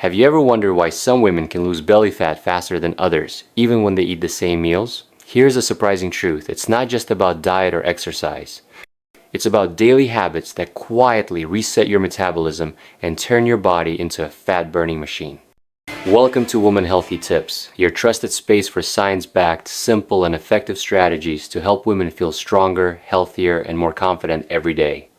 Have you ever wondered why some women can lose belly fat faster than others, even when they eat the same meals? Here's a surprising truth. It's not just about diet or exercise. It's about daily habits that quietly reset your metabolism and turn your body into a fat-burning machine. Welcome to Woman Healthy Tips, your trusted space for science-backed, simple, and effective strategies to help women feel stronger, healthier, and more confident every day.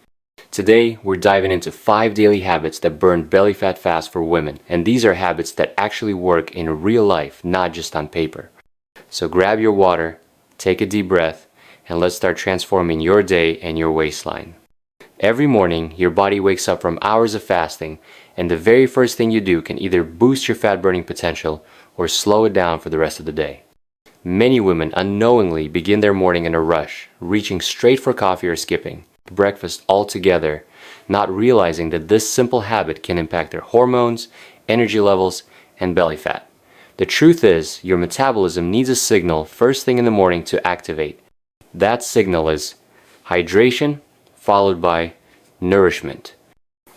Today, we're diving into 5 daily habits that burn belly fat fast for women, and these are habits that actually work in real life, not just on paper. So grab your water, take a deep breath, and let's start transforming your day and your waistline. Every morning, your body wakes up from hours of fasting, and the very first thing you do can either boost your fat burning potential or slow it down for the rest of the day. Many women unknowingly begin their morning in a rush, reaching straight for coffee or skipping breakfast altogether, not realizing that this simple habit can impact their hormones, energy levels, and belly fat. The truth is, your metabolism needs a signal first thing in the morning to activate. That signal is hydration followed by nourishment.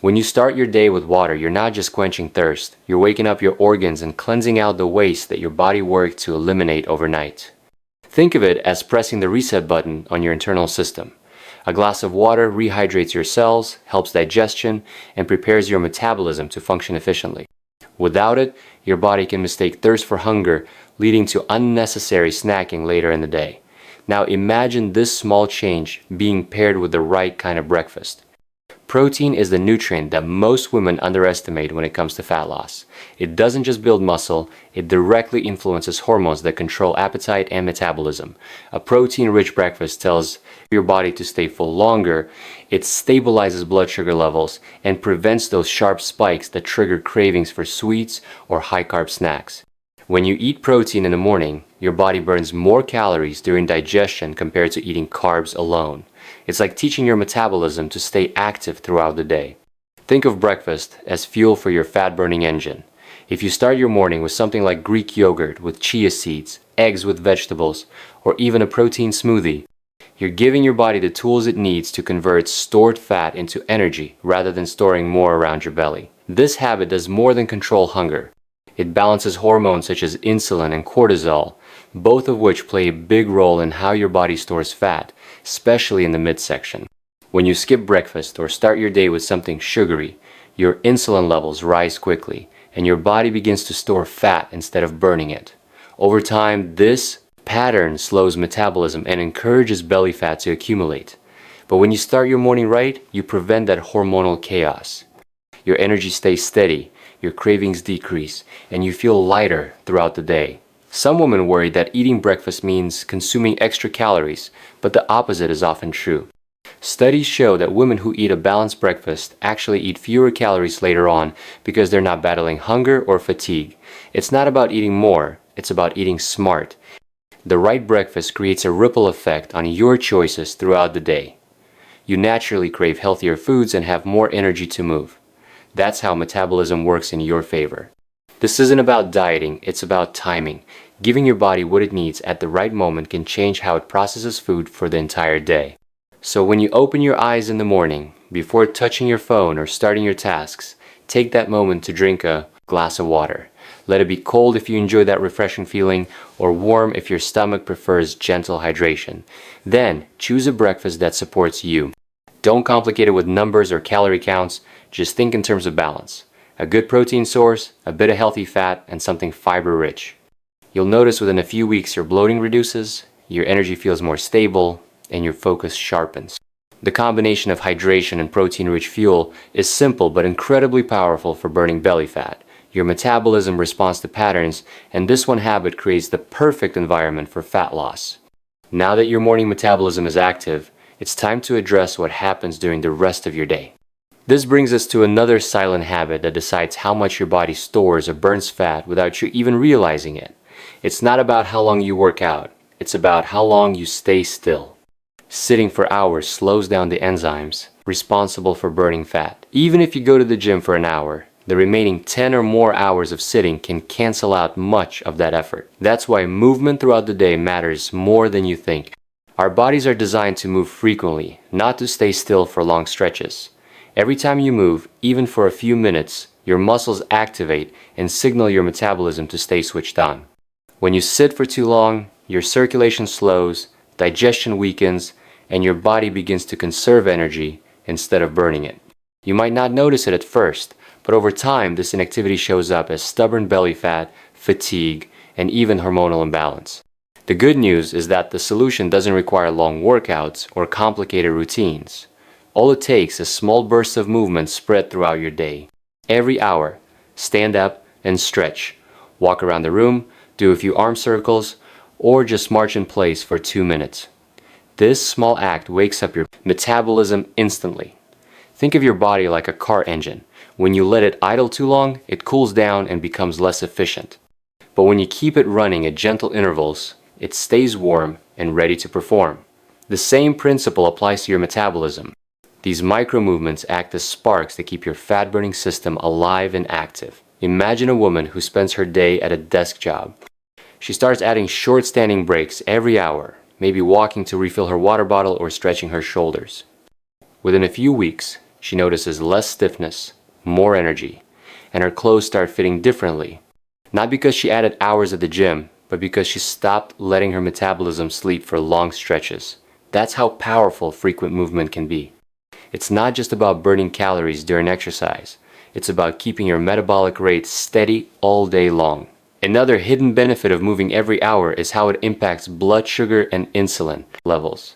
When you start your day with water, you're not just quenching thirst, you're waking up your organs and cleansing out the waste that your body worked to eliminate overnight. Think of it as pressing the reset button on your internal system. A glass of water rehydrates your cells, helps digestion, and prepares your metabolism to function efficiently. Without it, your body can mistake thirst for hunger, leading to unnecessary snacking later in the day. Now imagine this small change being paired with the right kind of breakfast. Protein is the nutrient that most women underestimate when it comes to fat loss. It doesn't just build muscle, it directly influences hormones that control appetite and metabolism. A protein-rich breakfast tells your body to stay full longer, it stabilizes blood sugar levels, and prevents those sharp spikes that trigger cravings for sweets or high-carb snacks. When you eat protein in the morning, your body burns more calories during digestion compared to eating carbs alone. It's like teaching your metabolism to stay active throughout the day. Think of breakfast as fuel for your fat-burning engine. If you start your morning with something like Greek yogurt with chia seeds, eggs with vegetables, or even a protein smoothie, you're giving your body the tools it needs to convert stored fat into energy rather than storing more around your belly. This habit does more than control hunger. It balances hormones such as insulin and cortisol, both of which play a big role in how your body stores fat, especially in the midsection. When you skip breakfast or start your day with something sugary, your insulin levels rise quickly, and your body begins to store fat instead of burning it. Over time, this pattern slows metabolism and encourages belly fat to accumulate. But when you start your morning right, you prevent that hormonal chaos. Your energy stays steady, your cravings decrease, and you feel lighter throughout the day. Some women worry that eating breakfast means consuming extra calories, but the opposite is often true. Studies show that women who eat a balanced breakfast actually eat fewer calories later on because they're not battling hunger or fatigue. It's not about eating more, it's about eating smart. The right breakfast creates a ripple effect on your choices throughout the day. You naturally crave healthier foods and have more energy to move. That's how metabolism works in your favor. This isn't about dieting, it's about timing. Giving your body what it needs at the right moment can change how it processes food for the entire day. So when you open your eyes in the morning, before touching your phone or starting your tasks, take that moment to drink a glass of water. Let it be cold if you enjoy that refreshing feeling, or warm if your stomach prefers gentle hydration. Then, choose a breakfast that supports you. Don't complicate it with numbers or calorie counts, just think in terms of balance. A good protein source, a bit of healthy fat, and something fiber-rich. You'll notice within a few weeks your bloating reduces, your energy feels more stable, and your focus sharpens. The combination of hydration and protein-rich fuel is simple but incredibly powerful for burning belly fat. Your metabolism responds to patterns, and this one habit creates the perfect environment for fat loss. Now that your morning metabolism is active, it's time to address what happens during the rest of your day. This brings us to another silent habit that decides how much your body stores or burns fat without you even realizing it. It's not about how long you work out, it's about how long you stay still. Sitting for hours slows down the enzymes responsible for burning fat. Even if you go to the gym for an hour, the remaining 10 or more hours of sitting can cancel out much of that effort. That's why movement throughout the day matters more than you think. Our bodies are designed to move frequently, not to stay still for long stretches. Every time you move, even for a few minutes, your muscles activate and signal your metabolism to stay switched on. When you sit for too long, your circulation slows, digestion weakens, and your body begins to conserve energy instead of burning it. You might not notice it at first, but over time this inactivity shows up as stubborn belly fat, fatigue, and even hormonal imbalance. The good news is that the solution doesn't require long workouts or complicated routines. All it takes is small bursts of movement spread throughout your day. Every hour, stand up and stretch. Walk around the room, do a few arm circles, or just march in place for 2 minutes. This small act wakes up your metabolism instantly. Think of your body like a car engine. When you let it idle too long, it cools down and becomes less efficient. But when you keep it running at gentle intervals, it stays warm and ready to perform. The same principle applies to your metabolism. These micro movements act as sparks that keep your fat-burning system alive and active. Imagine a woman who spends her day at a desk job. She starts adding short standing breaks every hour, maybe walking to refill her water bottle or stretching her shoulders. Within a few weeks, she notices less stiffness, more energy, and her clothes start fitting differently. Not because she added hours at the gym, but because she stopped letting her metabolism sleep for long stretches. That's how powerful frequent movement can be. It's not just about burning calories during exercise. It's about keeping your metabolic rate steady all day long. Another hidden benefit of moving every hour is how it impacts blood sugar and insulin levels.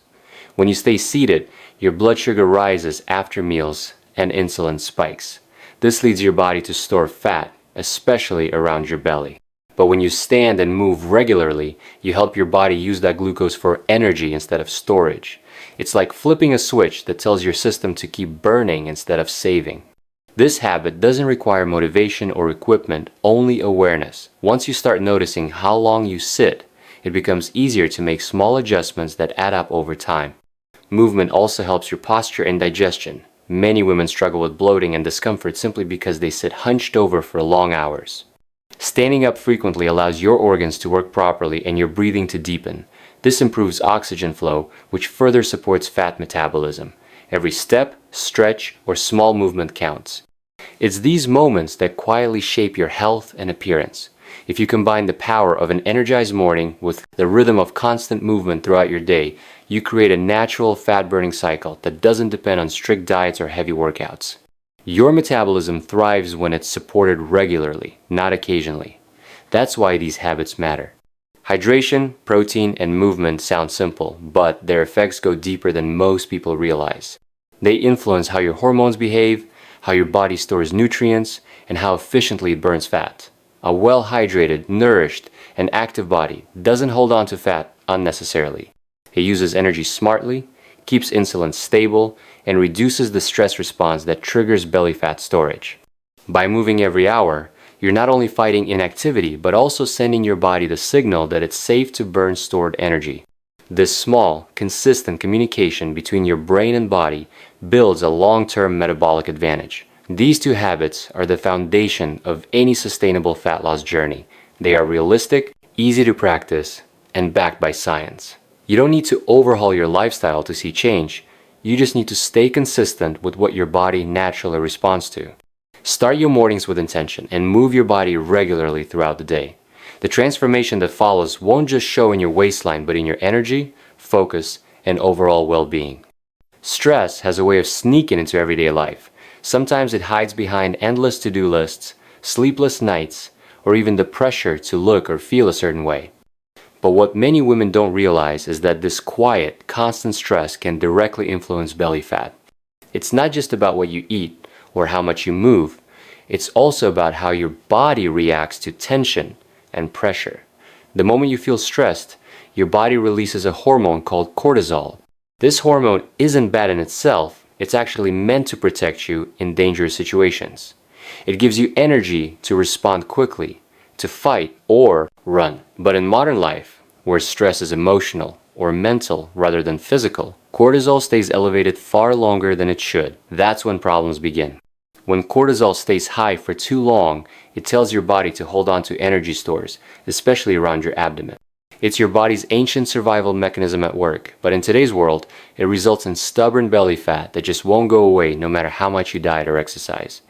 When you stay seated, your blood sugar rises after meals and insulin spikes. This leads your body to store fat, especially around your belly. But when you stand and move regularly, you help your body use that glucose for energy instead of storage. It's like flipping a switch that tells your system to keep burning instead of saving. This habit doesn't require motivation or equipment, only awareness. Once you start noticing how long you sit, it becomes easier to make small adjustments that add up over time. Movement also helps your posture and digestion. Many women struggle with bloating and discomfort simply because they sit hunched over for long hours. Standing up frequently allows your organs to work properly and your breathing to deepen. This improves oxygen flow, which further supports fat metabolism. Every step, stretch, or small movement counts. It's these moments that quietly shape your health and appearance. If you combine the power of an energized morning with the rhythm of constant movement throughout your day, you create a natural fat-burning cycle that doesn't depend on strict diets or heavy workouts. Your metabolism thrives when it's supported regularly, not occasionally. That's why these habits matter. Hydration, protein, and movement sound simple, but their effects go deeper than most people realize. They influence how your hormones behave, how your body stores nutrients, and how efficiently it burns fat. A well-hydrated, nourished, and active body doesn't hold on to fat unnecessarily. It uses energy smartly, keeps insulin stable, and reduces the stress response that triggers belly fat storage. By moving every hour, you're not only fighting inactivity, but also sending your body the signal that it's safe to burn stored energy. This small, consistent communication between your brain and body builds a long-term metabolic advantage. These two habits are the foundation of any sustainable fat loss journey. They are realistic, easy to practice, and backed by science. You don't need to overhaul your lifestyle to see change. You just need to stay consistent with what your body naturally responds to. Start your mornings with intention and move your body regularly throughout the day. The transformation that follows won't just show in your waistline, but in your energy, focus, and overall well-being. Stress has a way of sneaking into everyday life. Sometimes it hides behind endless to-do lists, sleepless nights, or even the pressure to look or feel a certain way. But what many women don't realize is that this quiet, constant stress can directly influence belly fat. It's not just about what you eat or how much you move. It's also about how your body reacts to tension and pressure. The moment you feel stressed, your body releases a hormone called cortisol. This hormone isn't bad in itself. It's actually meant to protect you in dangerous situations. It gives you energy to respond quickly, to fight or run. But in modern life, where stress is emotional or mental rather than physical, cortisol stays elevated far longer than it should. That's when problems begin. When cortisol stays high for too long, it tells your body to hold on to energy stores, especially around your abdomen. It's your body's ancient survival mechanism at work, but in today's world, it results in stubborn belly fat that just won't go away no matter how much you diet or exercise.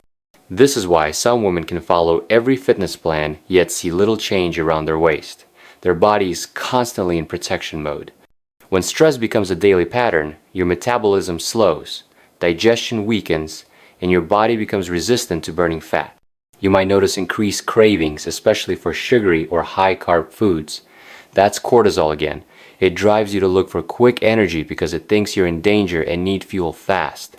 This is why some women can follow every fitness plan yet see little change around their waist. Their body is constantly in protection mode. When stress becomes a daily pattern, your metabolism slows, digestion weakens, and your body becomes resistant to burning fat. You might notice increased cravings, especially for sugary or high-carb foods. That's cortisol again. It drives you to look for quick energy because it thinks you're in danger and need fuel fast.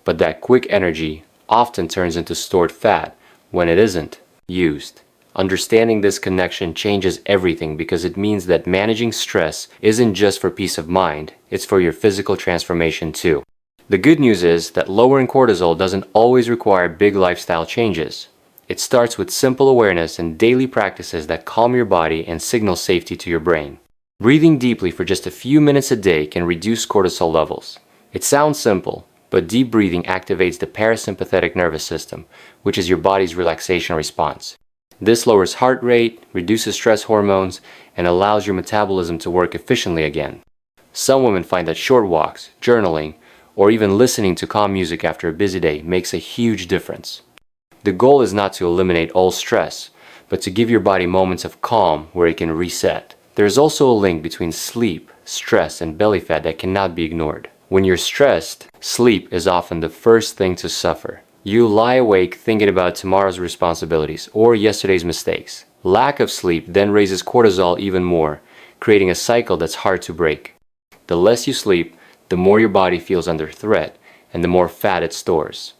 But that quick energy often turns into stored fat when it isn't used. Understanding this connection changes everything because it means that managing stress isn't just for peace of mind, it's for your physical transformation too. The good news is that lowering cortisol doesn't always require big lifestyle changes. It starts with simple awareness and daily practices that calm your body and signal safety to your brain. Breathing deeply for just a few minutes a day can reduce cortisol levels. It sounds simple, but deep breathing activates the parasympathetic nervous system, which is your body's relaxation response. This lowers heart rate, reduces stress hormones, and allows your metabolism to work efficiently again. Some women find that short walks, journaling, or even listening to calm music after a busy day makes a huge difference. The goal is not to eliminate all stress, but to give your body moments of calm where it can reset. There is also a link between sleep, stress, and belly fat that cannot be ignored. When you're stressed, sleep is often the first thing to suffer. You lie awake thinking about tomorrow's responsibilities or yesterday's mistakes. Lack of sleep then raises cortisol even more, creating a cycle that's hard to break. The less you sleep, the more your body feels under threat and the more fat it stores.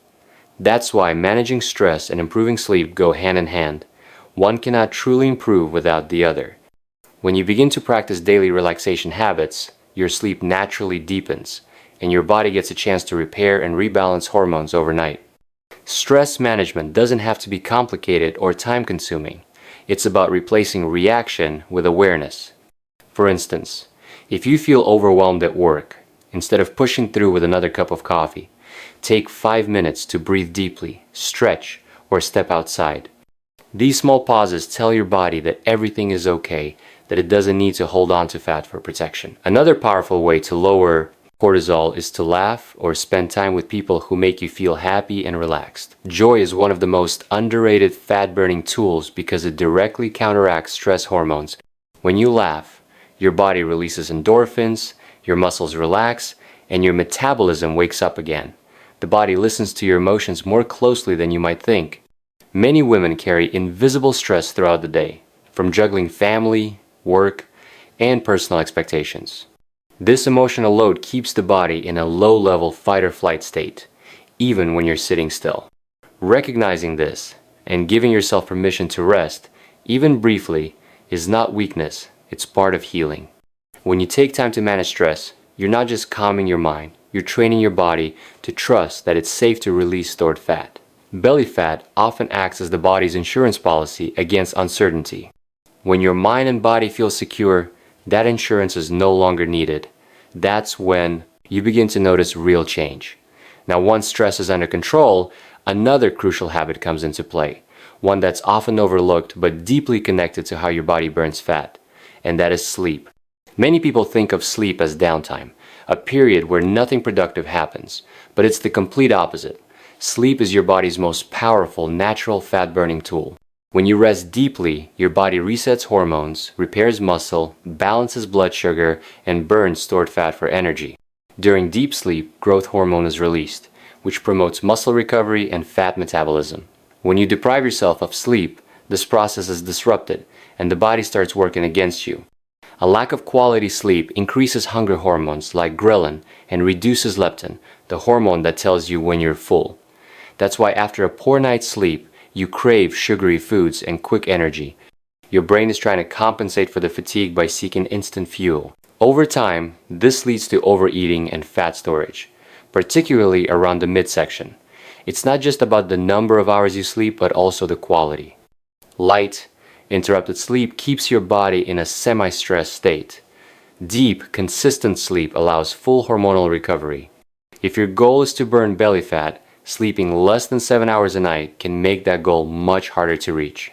That's why managing stress and improving sleep go hand in hand. One cannot truly improve without the other. When you begin to practice daily relaxation habits, your sleep naturally deepens, and your body gets a chance to repair and rebalance hormones overnight. Stress management doesn't have to be complicated or time-consuming. It's about replacing reaction with awareness. For instance, if you feel overwhelmed at work, instead of pushing through with another cup of coffee, take 5 minutes to breathe deeply, stretch, or step outside. These small pauses tell your body that everything is okay, that it doesn't need to hold on to fat for protection. Another powerful way to lower cortisol is to laugh or spend time with people who make you feel happy and relaxed. Joy is one of the most underrated fat-burning tools because it directly counteracts stress hormones. When you laugh, your body releases endorphins, your muscles relax, and your metabolism wakes up again. The body listens to your emotions more closely than you might think. Many women carry invisible stress throughout the day, from juggling family, work, and personal expectations. This emotional load keeps the body in a low-level fight-or-flight state, even when you're sitting still. Recognizing this and giving yourself permission to rest, even briefly, is not weakness, it's part of healing. When you take time to manage stress, you're not just calming your mind, you're training your body to trust that it's safe to release stored fat. Belly fat often acts as the body's insurance policy against uncertainty. When your mind and body feel secure, that insurance is no longer needed. That's when you begin to notice real change. Now, once stress is under control, another crucial habit comes into play, one that's often overlooked but deeply connected to how your body burns fat, and that is sleep. Many people think of sleep as downtime, a period where nothing productive happens, but it's the complete opposite. Sleep is your body's most powerful natural fat-burning tool. When you rest deeply, your body resets hormones, repairs muscle, balances blood sugar, and burns stored fat for energy. During deep sleep, growth hormone is released, which promotes muscle recovery and fat metabolism. When you deprive yourself of sleep, this process is disrupted, and the body starts working against you. A lack of quality sleep increases hunger hormones like ghrelin and reduces leptin, the hormone that tells you when you're full. That's why after a poor night's sleep, you crave sugary foods and quick energy. Your brain is trying to compensate for the fatigue by seeking instant fuel. Over time, this leads to overeating and fat storage, particularly around the midsection. It's not just about the number of hours you sleep, but also the quality. Light, interrupted sleep keeps your body in a semi-stressed state. Deep, consistent sleep allows full hormonal recovery. If your goal is to burn belly fat, sleeping less than 7 hours a night can make that goal much harder to reach.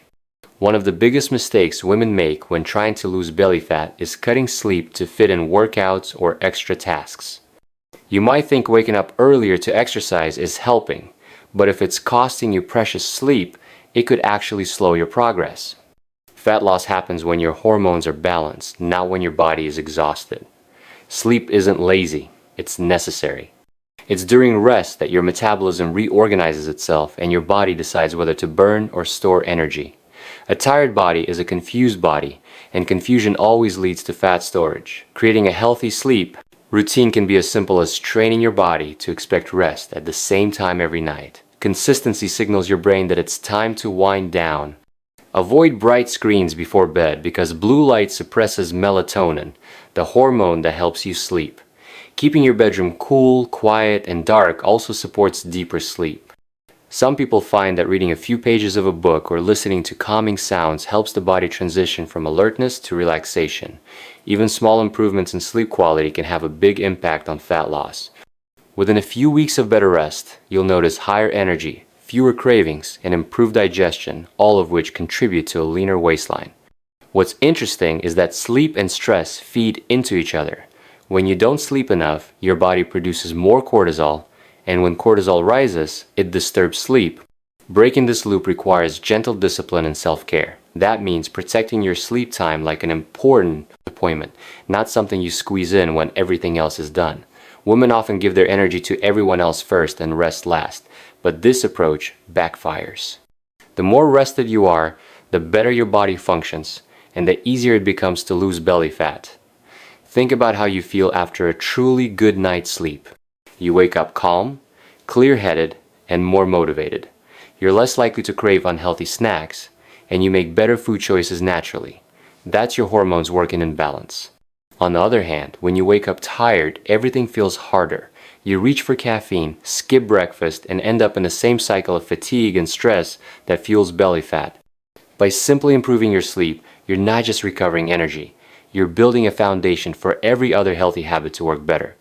One of the biggest mistakes women make when trying to lose belly fat is cutting sleep to fit in workouts or extra tasks. You might think waking up earlier to exercise is helping, But if it's costing you precious sleep, it could actually slow your progress. Fat loss happens when your hormones are balanced, not when your body is exhausted. Sleep isn't lazy, it's necessary. It's during rest that your metabolism reorganizes itself and your body decides whether to burn or store energy. A tired body is a confused body, and confusion always leads to fat storage. Creating a healthy sleep routine can be as simple as training your body to expect rest at the same time every night. Consistency signals your brain that it's time to wind down. Avoid bright screens before bed because blue light suppresses melatonin, the hormone that helps you sleep. Keeping your bedroom cool, quiet, and dark also supports deeper sleep. Some people find that reading a few pages of a book or listening to calming sounds helps the body transition from alertness to relaxation. Even small improvements in sleep quality can have a big impact on fat loss. Within a few weeks of better rest, you'll notice higher energy, fewer cravings, and improved digestion, all of which contribute to a leaner waistline. What's interesting is that sleep and stress feed into each other. When you don't sleep enough, your body produces more cortisol, and when cortisol rises, it disturbs sleep. Breaking this loop requires gentle discipline and self-care. That means protecting your sleep time like an important appointment, not something you squeeze in when everything else is done. Women often give their energy to everyone else first and rest last, but this approach backfires. The more rested you are, the better your body functions, and the easier it becomes to lose belly fat. Think about how you feel after a truly good night's sleep. You wake up calm, clear-headed, and more motivated. You're less likely to crave unhealthy snacks, and you make better food choices naturally. That's your hormones working in balance. On the other hand, when you wake up tired, everything feels harder. You reach for caffeine, skip breakfast, and end up in the same cycle of fatigue and stress that fuels belly fat. By simply improving your sleep, you're not just recovering energy. You're building a foundation for every other healthy habit to work better.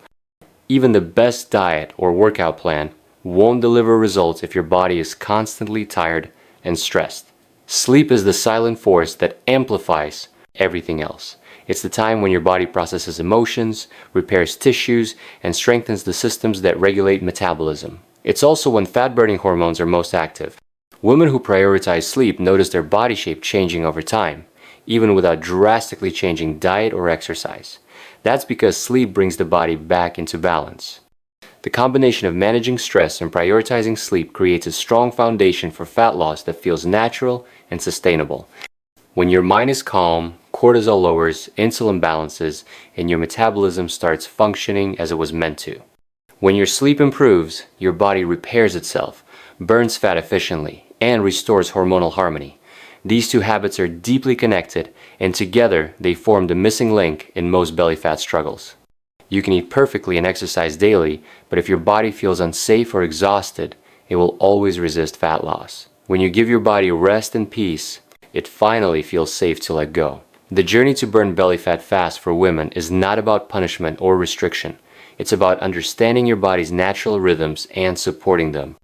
Even the best diet or workout plan won't deliver results if your body is constantly tired and stressed. Sleep is the silent force that amplifies everything else. It's the time when your body processes emotions, repairs tissues, and strengthens the systems that regulate metabolism. It's also when fat-burning hormones are most active. Women who prioritize sleep notice their body shape changing over time, even without drastically changing diet or exercise. That's because sleep brings the body back into balance. The combination of managing stress and prioritizing sleep creates a strong foundation for fat loss that feels natural and sustainable. When your mind is calm, cortisol lowers, insulin balances, and your metabolism starts functioning as it was meant to. When your sleep improves, your body repairs itself, burns fat efficiently, and restores hormonal harmony. These two habits are deeply connected, and together they form the missing link in most belly fat struggles. You can eat perfectly and exercise daily, but if your body feels unsafe or exhausted, it will always resist fat loss. When you give your body rest and peace, it finally feels safe to let go. The journey to burn belly fat fast for women is not about punishment or restriction. It's about understanding your body's natural rhythms and supporting them.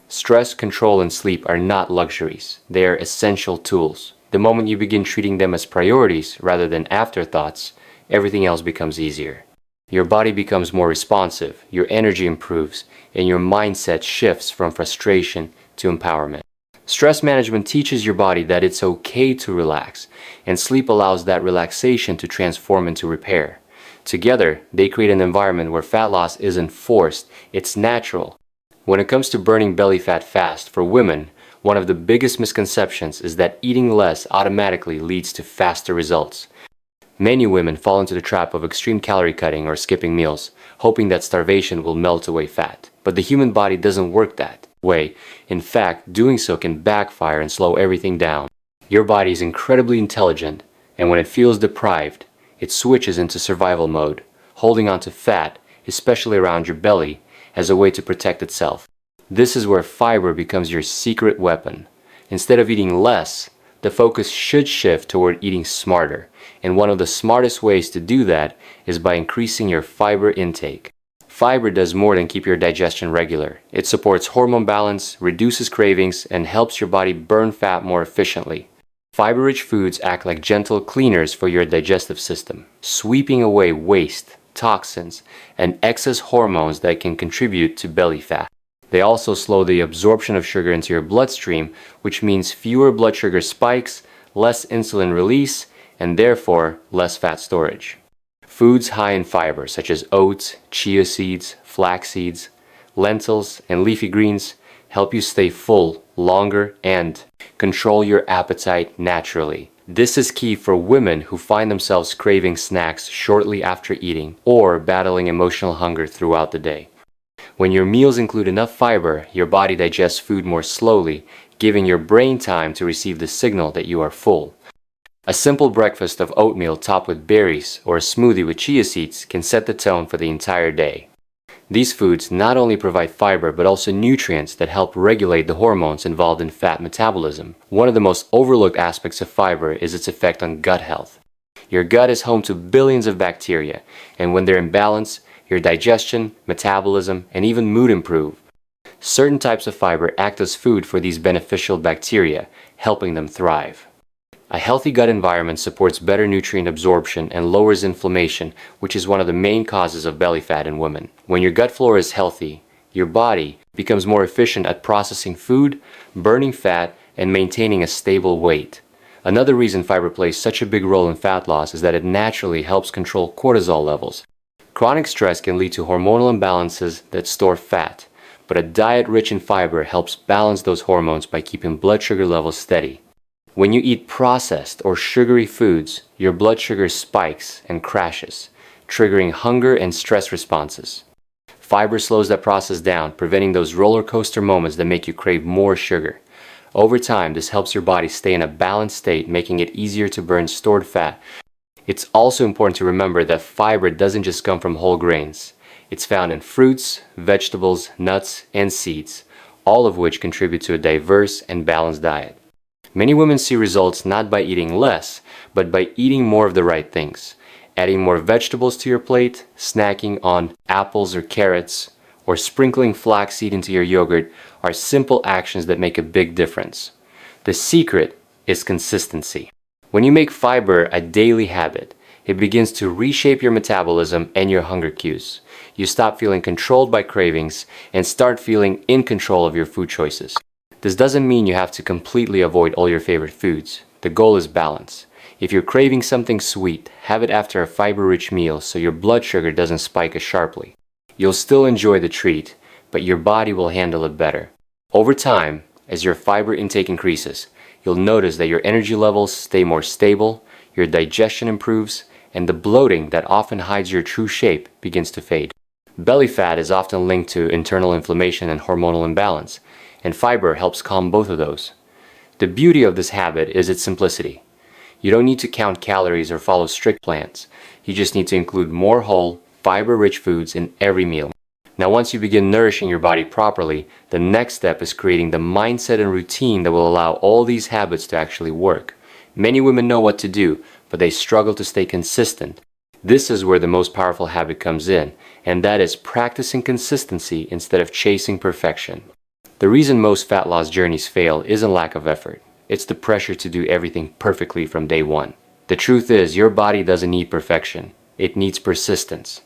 Stress, control, and sleep are not luxuries. They are essential tools. The moment you begin treating them as priorities rather than afterthoughts, everything else becomes easier. Your body becomes more responsive, your energy improves, and your mindset shifts from frustration to empowerment. Stress management teaches your body that it's okay to relax, and sleep allows that relaxation to transform into repair. Together, they create an environment where fat loss isn't forced, it's natural. When it comes to burning belly fat fast for women, one of the biggest misconceptions is that eating less automatically leads to faster results. Many women fall into the trap of extreme calorie cutting or skipping meals, hoping that starvation will melt away fat. But the human body doesn't work that way. In fact, doing so can backfire and slow everything down. Your body is incredibly intelligent, and when it feels deprived, it switches into survival mode, holding onto fat, especially around your belly, as a way to protect itself. This is where fiber becomes your secret weapon. Instead of eating less, the focus should shift toward eating smarter, and one of the smartest ways to do that is by increasing your fiber intake. Fiber does more than keep your digestion regular. It supports hormone balance, reduces cravings, and helps your body burn fat more efficiently. Fiber-rich foods act like gentle cleaners for your digestive system, sweeping away waste, toxins, and excess hormones that can contribute to belly fat. They also slow the absorption of sugar into your bloodstream, which means fewer blood sugar spikes, less insulin release, and therefore less fat storage. Foods high in fiber, such as oats, chia seeds, flax seeds, lentils, and leafy greens, help you stay full longer and control your appetite naturally. This is key for women who find themselves craving snacks shortly after eating or battling emotional hunger throughout the day. When your meals include enough fiber, your body digests food more slowly, giving your brain time to receive the signal that you are full. A simple breakfast of oatmeal topped with berries or a smoothie with chia seeds can set the tone for the entire day. These foods not only provide fiber but also nutrients that help regulate the hormones involved in fat metabolism. One of the most overlooked aspects of fiber is its effect on gut health. Your gut is home to billions of bacteria, and when they're in balance, your digestion, metabolism, and even mood improve. Certain types of fiber act as food for these beneficial bacteria, helping them thrive. A healthy gut environment supports better nutrient absorption and lowers inflammation, which is one of the main causes of belly fat in women. When your gut flora is healthy, your body becomes more efficient at processing food, burning fat, and maintaining a stable weight. Another reason fiber plays such a big role in fat loss is that it naturally helps control cortisol levels. Chronic stress can lead to hormonal imbalances that store fat, but a diet rich in fiber helps balance those hormones by keeping blood sugar levels steady. When you eat processed or sugary foods, your blood sugar spikes and crashes, triggering hunger and stress responses. Fiber slows that process down, preventing those roller coaster moments that make you crave more sugar. Over time, this helps your body stay in a balanced state, making it easier to burn stored fat. It's also important to remember that fiber doesn't just come from whole grains. It's found in fruits, vegetables, nuts, and seeds, all of which contribute to a diverse and balanced diet. Many women see results not by eating less, but by eating more of the right things. Adding more vegetables to your plate, snacking on apples or carrots, or sprinkling flaxseed into your yogurt are simple actions that make a big difference. The secret is consistency. When you make fiber a daily habit, it begins to reshape your metabolism and your hunger cues. You stop feeling controlled by cravings and start feeling in control of your food choices. This doesn't mean you have to completely avoid all your favorite foods. The goal is balance. If you're craving something sweet, have it after a fiber-rich meal so your blood sugar doesn't spike as sharply. You'll still enjoy the treat, but your body will handle it better. Over time, as your fiber intake increases, you'll notice that your energy levels stay more stable, your digestion improves, and the bloating that often hides your true shape begins to fade. Belly fat is often linked to internal inflammation and hormonal imbalance, and fiber helps calm both of those. The beauty of this habit is its simplicity. You don't need to count calories or follow strict plans. You just need to include more whole, fiber-rich foods in every meal. Now, once you begin nourishing your body properly, the next step is creating the mindset and routine that will allow all these habits to actually work. Many women know what to do, but they struggle to stay consistent. This is where the most powerful habit comes in, and that is practicing consistency instead of chasing perfection. The reason most fat loss journeys fail isn't lack of effort. It's the pressure to do everything perfectly from day one. The truth is, your body doesn't need perfection. It needs persistence.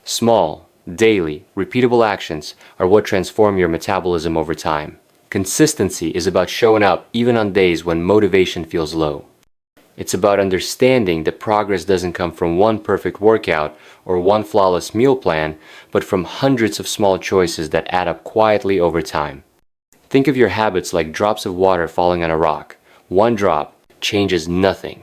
Small, daily, repeatable actions are what transform your metabolism over time. Consistency is about showing up even on days when motivation feels low. It's about understanding that progress doesn't come from one perfect workout or one flawless meal plan, but from hundreds of small choices that add up quietly over time. Think of your habits like drops of water falling on a rock. One drop changes nothing.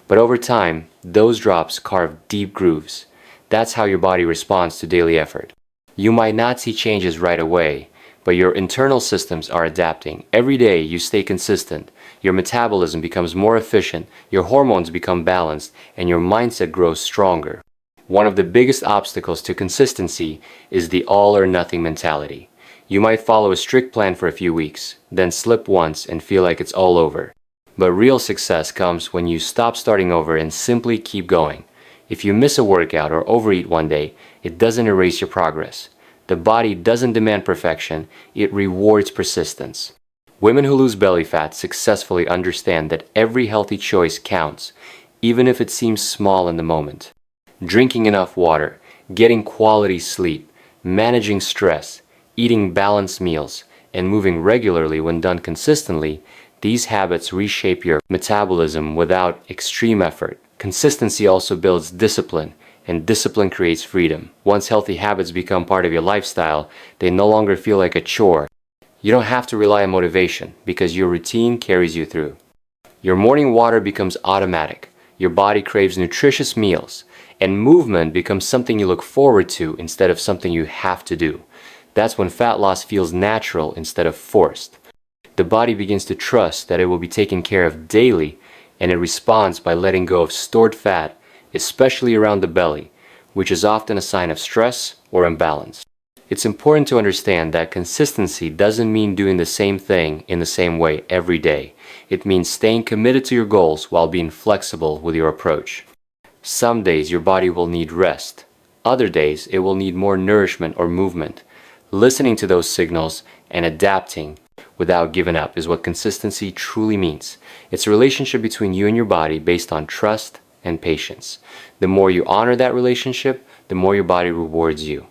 But over time, those drops carve deep grooves. That's how your body responds to daily effort. You might not see changes right away, but your internal systems are adapting. Every day you stay consistent, your metabolism becomes more efficient, your hormones become balanced, and your mindset grows stronger. One of the biggest obstacles to consistency is the all or nothing mentality. You might follow a strict plan for a few weeks, then slip once and feel like it's all over. But real success comes when you stop starting over and simply keep going. If you miss a workout or overeat one day, it doesn't erase your progress. The body doesn't demand perfection, it rewards persistence. Women who lose belly fat successfully understand that every healthy choice counts, even if it seems small in the moment. Drinking enough water, getting quality sleep, managing stress, eating balanced meals, and moving regularly when done consistently, these habits reshape your metabolism without extreme effort. Consistency also builds discipline, and discipline creates freedom. Once healthy habits become part of your lifestyle, they no longer feel like a chore. You don't have to rely on motivation because your routine carries you through. Your morning water becomes automatic. Your body craves nutritious meals, and movement becomes something you look forward to instead of something you have to do. That's when fat loss feels natural instead of forced. The body begins to trust that it will be taken care of daily, and it responds by letting go of stored fat, especially around the belly, which is often a sign of stress or imbalance. It's important to understand that consistency doesn't mean doing the same thing in the same way every day. It means staying committed to your goals while being flexible with your approach. Some days your body will need rest. Other days it will need more nourishment or movement. Listening to those signals and adapting without giving up is what consistency truly means. It's a relationship between you and your body based on trust and patience. The more you honor that relationship, the more your body rewards you.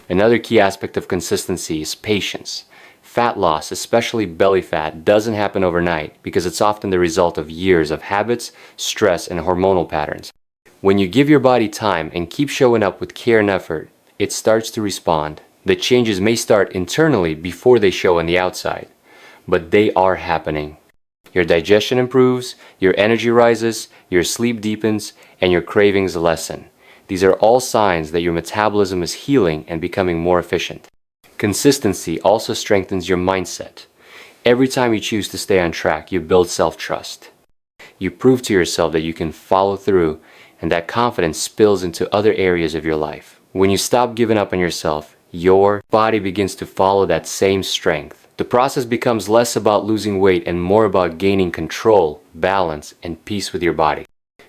Another key aspect of consistency is patience. Fat loss, especially belly fat, doesn't happen overnight because it's often the result of years of habits, stress, and hormonal patterns. When you give your body time and keep showing up with care and effort, it starts to respond. The changes may start internally before they show on the outside, but they are happening. Your digestion improves, your energy rises, your sleep deepens, and your cravings lessen. These are all signs that your metabolism is healing and becoming more efficient. Consistency also strengthens your mindset. Every time you choose to stay on track, you build self-trust. You prove to yourself that you can follow through, and that confidence spills into other areas of your life. When you stop giving up on yourself, your body begins to follow that same strength. The process becomes less about losing weight and more about gaining control, balance, and peace with your body.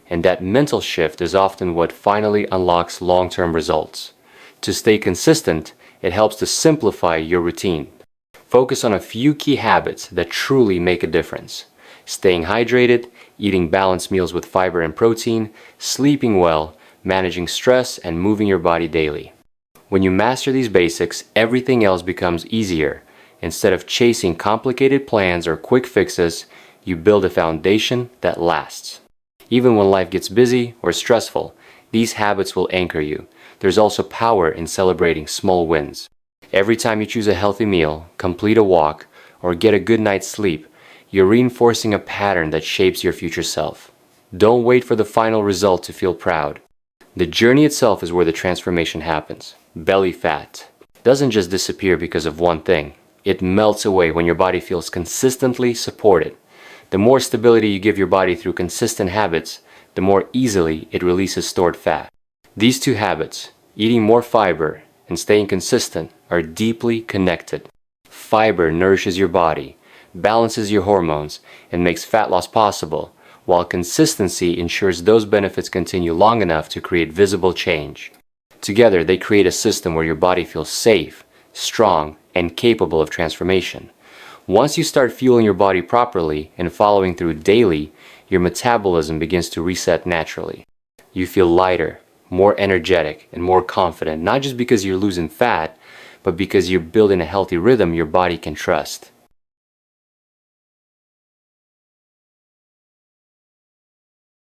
And that mental shift is often what finally unlocks long-term results. To stay consistent, it helps to simplify your routine. Focus on a few key habits that truly make a difference. Staying hydrated, eating balanced meals with fiber and protein, sleeping well, managing stress, and moving your body daily. When you master these basics, everything else becomes easier. Instead of chasing complicated plans or quick fixes, you build a foundation that lasts. Even when life gets busy or stressful, these habits will anchor you. There's also power in celebrating small wins. Every time you choose a healthy meal, complete a walk, or get a good night's sleep, you're reinforcing a pattern that shapes your future self. Don't wait for the final result to feel proud. The journey itself is where the transformation happens. Belly fat doesn't just disappear because of one thing. It melts away when your body feels consistently supported. The more stability you give your body through consistent habits, the more easily it releases stored fat. These two habits, eating more fiber and staying consistent, are deeply connected. Fiber nourishes your body, balances your hormones, and makes fat loss possible, while consistency ensures those benefits continue long enough to create visible change. Together, they create a system where your body feels safe, strong, and capable of transformation. Once you start fueling your body properly and following through daily, your metabolism begins to reset naturally. You feel lighter, more energetic, and more confident, not just because you're losing fat, but because you're building a healthy rhythm your body can trust.